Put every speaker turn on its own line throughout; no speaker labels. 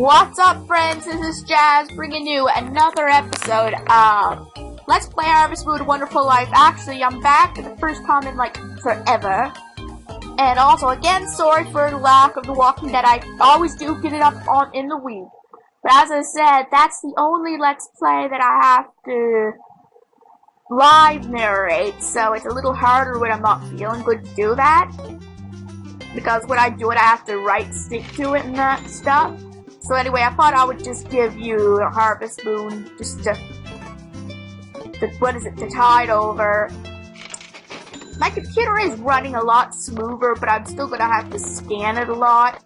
What's up, friends? This is Jazz bringing you another episode of Let's Play Harvest Moon: A Wonderful Life. Actually, I'm back for the first time in like forever. And also, again, sorry for the lack of The Walking Dead. I always do get it up on in the week. But as I said, that's the only Let's Play that I have to live narrate, so it's a little harder when I'm not feeling good to do that. Because when I do it, I have to stick to it and that stuff. So anyway, I thought I would just give you Harvest Moon, just to, to tide over. My computer is running a lot smoother, but I'm still gonna have to scan it a lot.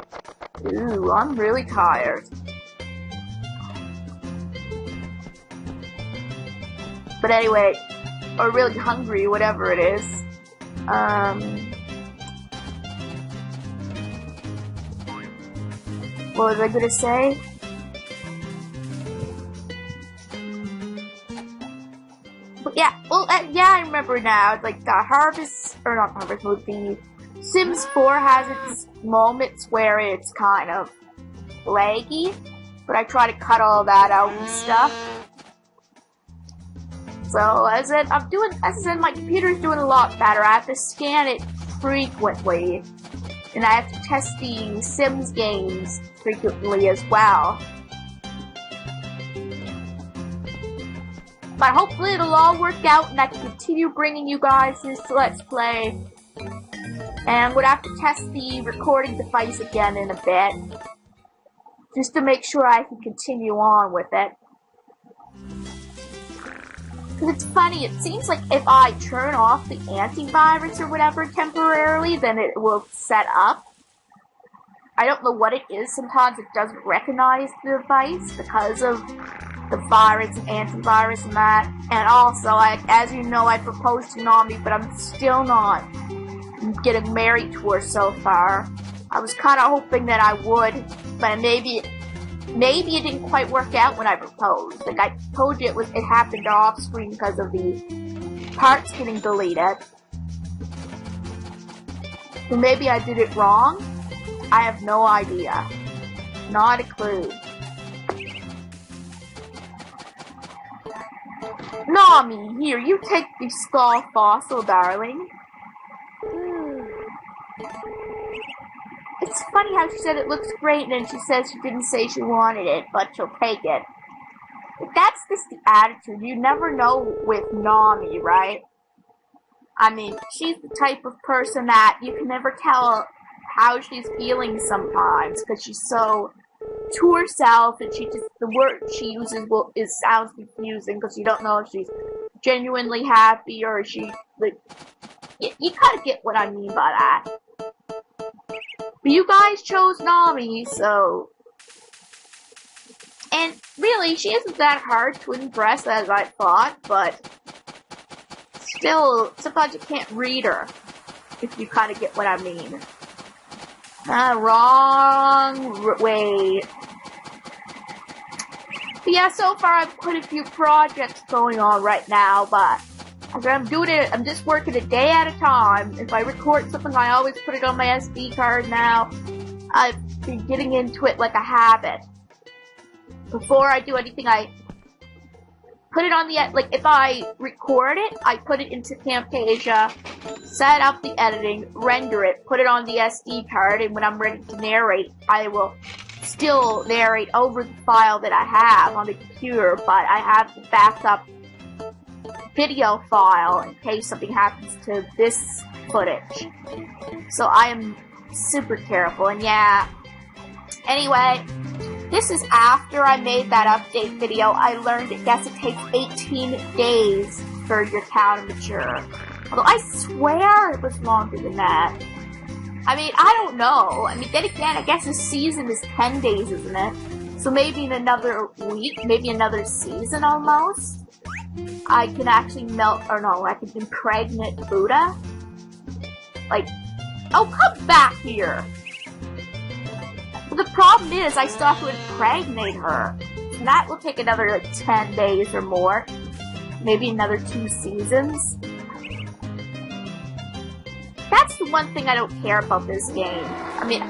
Ooh, I'm really tired. But anyway, or really hungry, whatever it is. What was I gonna say? But yeah, well, yeah, I remember now. Like, the the Sims 4 has its moments where it's kind of laggy, but I try to cut all that out and stuff. So, as I said, my computer's doing a lot better. I have to scan it frequently, and I have to test the Sims games frequently as well. But hopefully it'll all work out and I can continue bringing you guys this Let's Play. And I'm going to have to test the recording device again in a bit, just to make sure I can continue on with it. Because it's funny, it seems like if I turn off the antivirus or whatever temporarily, then it will set up. I don't know what it is. Sometimes it doesn't recognize the device because of the virus and antivirus and that. And also, as you know, I proposed to Nami, but I'm still not getting married to her so far. I was kind of hoping that I would, but maybe it didn't quite work out when I proposed. Like I told you, it happened off screen because of the parts getting deleted. So maybe I did it wrong. I have no idea. Not a clue. Nami, here, you take the skull fossil, darling. It's funny how she said it looks great, and then she says she didn't say she wanted it, but she'll take it. But that's just the attitude. You never know with Nami, right? I mean, she's the type of person that you can never tell how she's feeling sometimes, because she's so to herself, and the word she uses sounds confusing, because you don't know if she's genuinely happy, or she, like, you kind of get what I mean by that. But you guys chose Nami, so, and really, she isn't that hard to impress as I thought, but still, sometimes you can't read her, if you kind of get what I mean. Wrong way. But yeah, so far I've quite a few projects going on right now, but I'm just working a day at a time. If I record something, I always put it on my SD card now. I've been getting into it like a habit. Before I do anything, I put it on if I record it, I put it into Camtasia, set up the editing, render it, put it on the SD card, and when I'm ready to narrate, I will still narrate over the file that I have on the computer, but I have the backup video file in case something happens to this footage. So I am super careful, and yeah. Anyway, this is after I made that update video. I learned it takes 18 days for your cow to mature. Although I swear it was longer than that. I mean, I don't know. I mean, then again, I guess a season is 10 days, isn't it? So maybe in another week, maybe another season almost, I can actually I can impregnate Buddha. Like, oh, come back here! But the problem is, I still have to impregnate her. And that will take another, 10 days or more. Maybe another 2 seasons. That's the one thing I don't care about this game. I mean,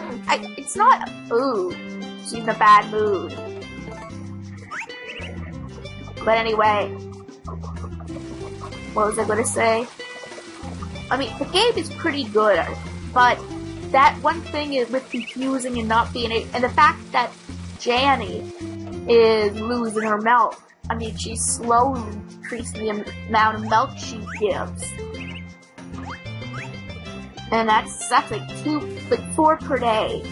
it's not food. She's in a bad mood. But anyway, what was I gonna say? I mean, the game is pretty good, but that one thing is with confusing and not being able, and the fact that Janny is losing her milk. I mean, she's slowly increasing the amount of milk she gives. And that's like 4 per day.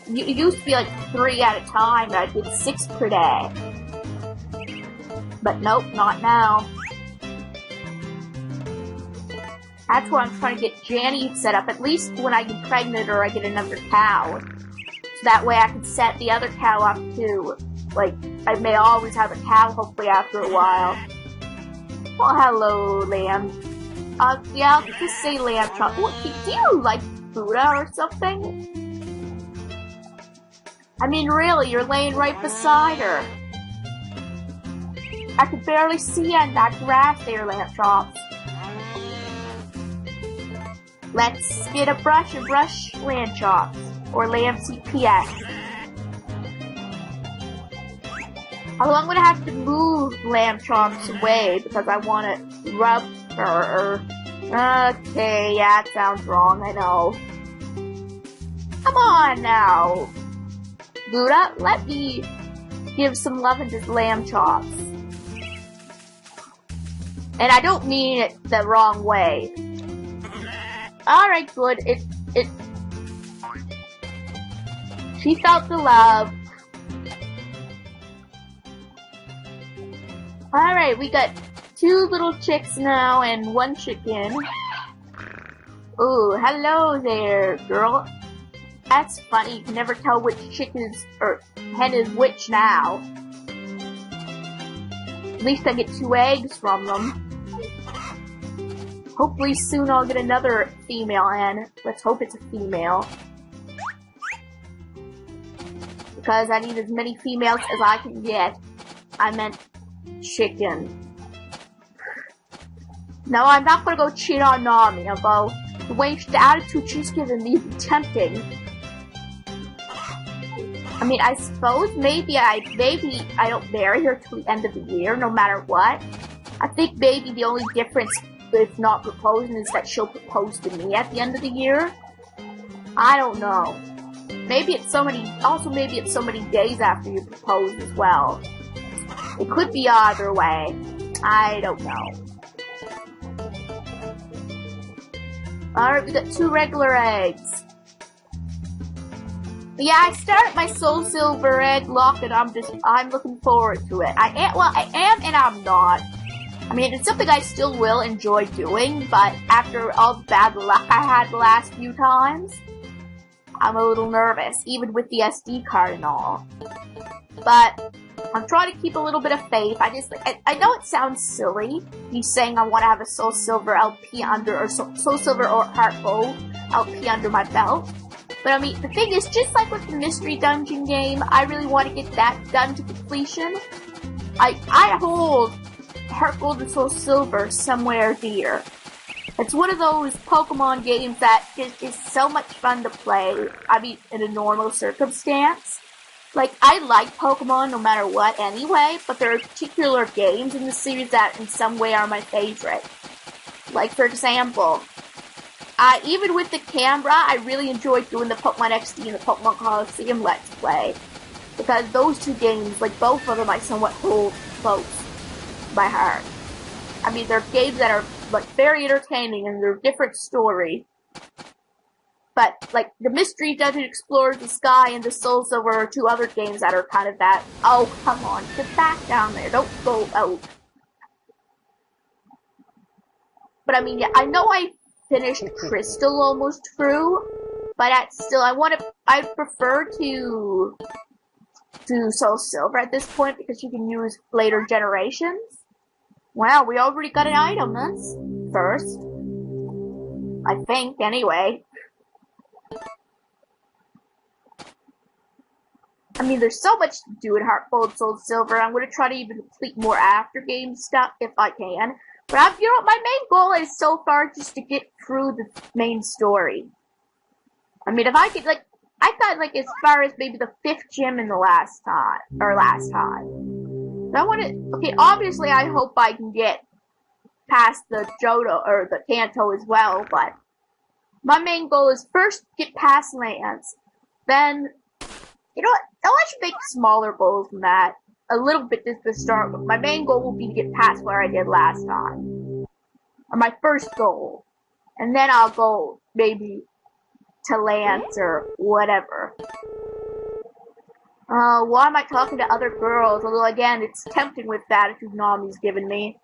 It used to be like 3 at a time, but I did 6 per day. But nope, not now. That's why I'm trying to get Janny set up, at least when I get pregnant or I get another cow. So that way I can set the other cow up too. Like, I may always have a cow, hopefully after a while. Oh, hello, lamb. Yeah, I'll just say lamb chop. What, do you like Buddha or something? I mean, really, you're laying right beside her. I could barely see on that grass there, lamb chops. Let's get a brush and brush lamb chops. Or lamb CPS. Although I'm gonna have to move lamb chops away because I wanna rub her. Okay, yeah, it sounds wrong, I know. Come on now. Buddha, let me give some love into lamb chops. And I don't mean it the wrong way. Alright, good. She felt the love. Alright, we got 2 little chicks now and 1 chicken. Ooh, hello there, girl. That's funny, you can never tell which chick is, or hen is which now. At least I get 2 eggs from them. Hopefully soon I'll get another female hen. Let's hope it's a female. Because I need as many females as I can get. I meant chicken. No, I'm not gonna go cheat on Nami, although the attitude she's giving me is tempting. I mean, I suppose maybe I don't marry her till the end of the year, no matter what. I think maybe the only difference, if not proposing, is that she'll propose to me at the end of the year. I don't know. Maybe it's so many days after you propose as well. It could be either way. I don't know. Alright, we got 2 regular eggs. But yeah, I started my Soul Silver egg lock and I'm looking forward to it. I am and I'm not. I mean, it's something I still will enjoy doing, but after all the bad luck I had the last few times, I'm a little nervous, even with the SD card and all. But I'm trying to keep a little bit of faith. I know it sounds silly, me saying I want to have a Soul Silver LP or Soul Silver or Heart Gold LP under my belt. But I mean, the thing is, just like with the Mystery Dungeon game, I really want to get that done to completion. I hold Heart Gold and Soul Silver somewhere dear. It's one of those Pokemon games that is so much fun to play, I mean, in a normal circumstance. Like, I like Pokemon no matter what anyway, but there are particular games in the series that in some way are my favorite. Like, for example, even with the camera, I really enjoyed doing the Pokemon XD and the Pokemon Coliseum Let's Play. Because those 2 games, like, both of them I somewhat hold close to my heart. I mean, they're games that are, like, very entertaining and they're a different story. But, like, the Mystery Dungeon Explorers, the Sky, and the Soul Silver are 2 other games that are kind of that. Oh, come on, get back down there, don't go out. But I mean, yeah, I know I finished Crystal almost through, but I prefer to do Soul Silver at this point because you can use later generations. Wow, we already got an item, that's first. I think, anyway. I mean, there's so much to do in Heart Gold, Soul Silver. I'm going to try to even complete more after game stuff if I can. But you know, my main goal is so far just to get through the main story. I mean, if I could, like, I thought like as far as maybe the 5th gym in the last time. I want to, okay, obviously I hope I can get past the Johto, or the Kanto as well, but my main goal is first get past Lance, then, you know what, I should make smaller goals than that, a little bit just to start with. My main goal will be to get past where I did last time, or my first goal, and then I'll go, maybe, to Lance, or whatever. Why am I talking to other girls? Although, again, it's tempting with the attitude Nami's given me.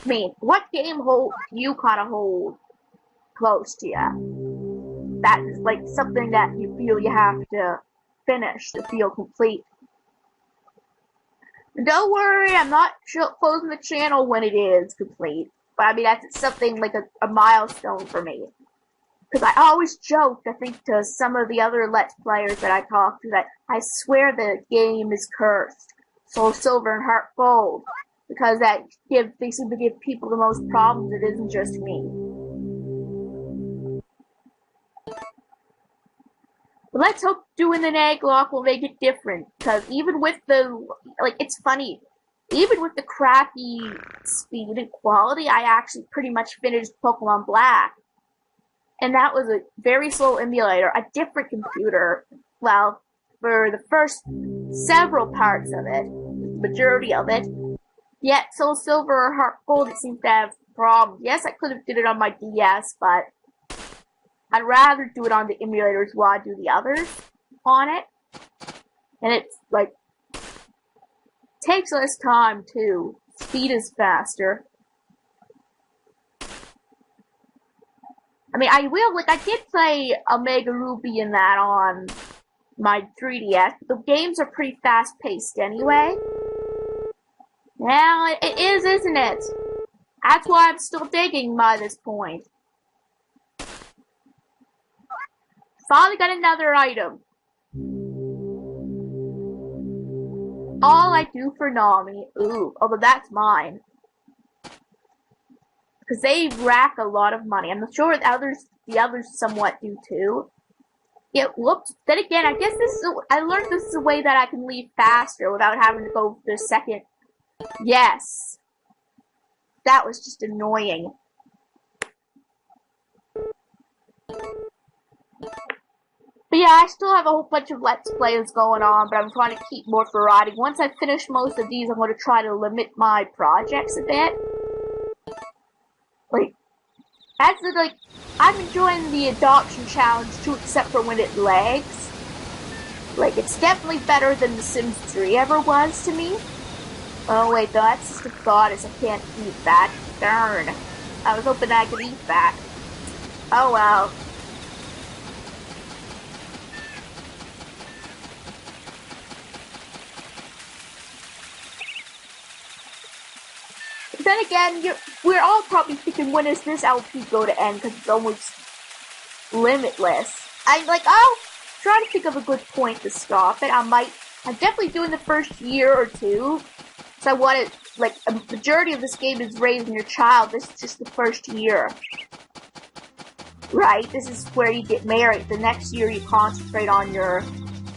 I mean, what game do you kind of hold close to you? That is, like, something that you feel you have to finish to feel complete. And don't worry, I'm not closing the channel when it is complete. But, I mean, that's something like a milestone for me. Because I always joked, I think, to some of the other Let's Players that I talked to, that I swear the game is cursed. Soul Silver and Heart Gold. Because they seem to give people the most problems, it isn't just me. But let's hope doing an egg lock will make it different. Because even with the, like, it's funny. Even with the crappy speed and quality, I actually pretty much finished Pokemon Black. And that was a very slow emulator, a different computer, well, for the first several parts of it, the majority of it. Yet Soul Silver or Heart Gold, it seems to have problems. Yes, I could have did it on my DS, but I'd rather do it on the emulators while I do the others on it. And it's, like, takes less time, too. Speed is faster. I mean, I did play Omega Ruby and that on my 3DS. The games are pretty fast-paced anyway. Well, it is, isn't it? That's why I'm still digging by this point. Finally got another item. All I do for Nami. Ooh, although that's mine. Because they rack a lot of money. I'm sure the others somewhat do too. It looked, then again, I guess I learned this is a way that I can leave faster without having to go the second. Yes. That was just annoying. But yeah, I still have a whole bunch of Let's Plays going on, but I'm trying to keep more variety. Once I finish most of these, I'm going to try to limit my projects a bit. Like, I'm enjoying the adoption challenge too, except for when it lags. Like, it's definitely better than The Sims 3 ever was to me. Oh wait, though, that's just a thought, is I can't eat that. Darn. I was hoping I could eat that. Oh well. Then again, we're all probably thinking, when is this LP go to end? Because it's almost limitless. I'll try to think of a good point to stop it. I'm definitely doing the first year or two. So I want to, like, a majority of this game is raising your child. This is just the first year. Right? This is where you get married. The next year you concentrate on your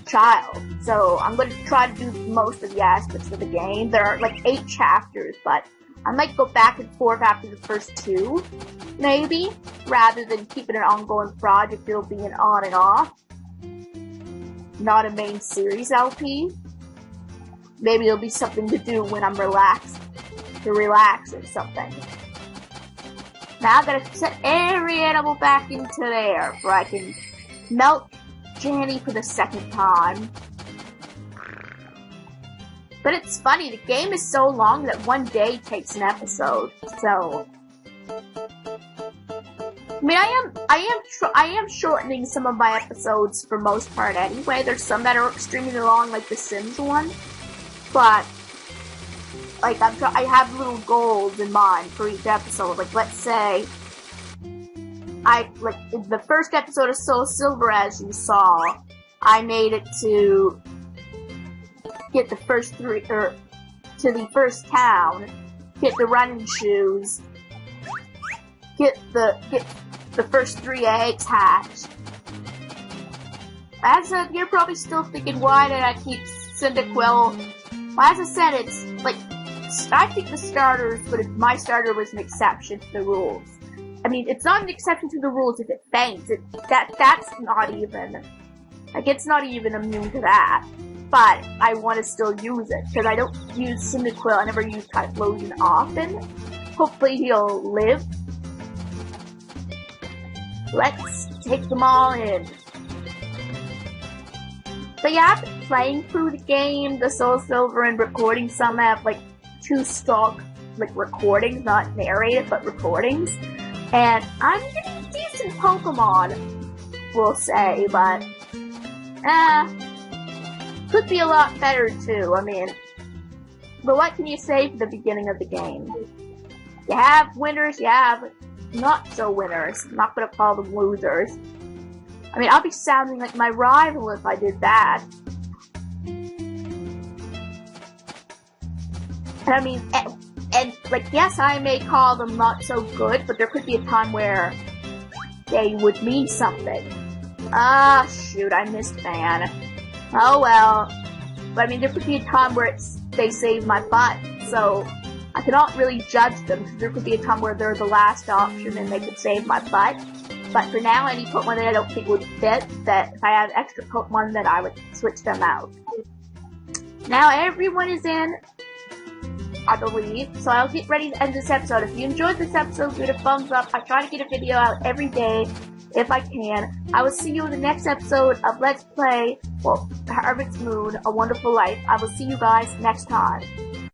child. So I'm going to try to do most of the aspects of the game. There are, like, 8 chapters, but I might go back and forth after the first 2, maybe, rather than keeping an ongoing project. It'll be an on and off, not a main series LP. Maybe it'll be something to do when I'm relaxed, or something. Now I gotta set every animal back into there, where I can melt Janny for the 2nd time. But it's funny, the game is so long that one day takes an episode, so. I mean, I am shortening some of my episodes for most part anyway. There's some that are extremely long, like the Sims one. But, like, I have little goals in mind for each episode. Like, let's say, in the first episode of Soul Silver, as you saw, I made it to get the first 3, or to the first town, get the running shoes, get the first 3 eggs hatched. As I said, you're probably still thinking, why did I keep Cyndaquil? Well, as I said, it's like, I think the starters, but my starter was an exception to the rules. I mean, it's not an exception to the rules if it faints. That's not even, like, it's not even immune to that. But I want to still use it, because I don't use Cyndaquil, I never use Typhlosion often. Hopefully he'll live. Let's take them all in. So yeah, I've been playing through the game, the Soul Silver, and recording. Some have like 2 stock like recordings, not narrated, but recordings. And I'm getting decent Pokemon, we'll say, but could be a lot better too. I mean, but what can you say for the beginning of the game? You have winners, you have not so winners. I'm not gonna call them losers. I mean, I'll be sounding like my rival if I did that. And I mean, and like, yes, I may call them not so good, but there could be a time where they would mean something. Ah, shoot, I missed Fan. Oh well. But I mean, there could be a time where they save my butt, so I cannot really judge them, because there could be a time where they're the last option and they could save my butt. But for now, any Pokemon that I don't think would fit, that if I had extra Pokemon, then I would switch them out. Now everyone is in, I believe, so I'll get ready to end this episode. If you enjoyed this episode, give it a thumbs up. I try to get a video out every day, if I can. I will see you in the next episode of Let's Play, well, Harvest Moon, A Wonderful Life. I will see you guys next time.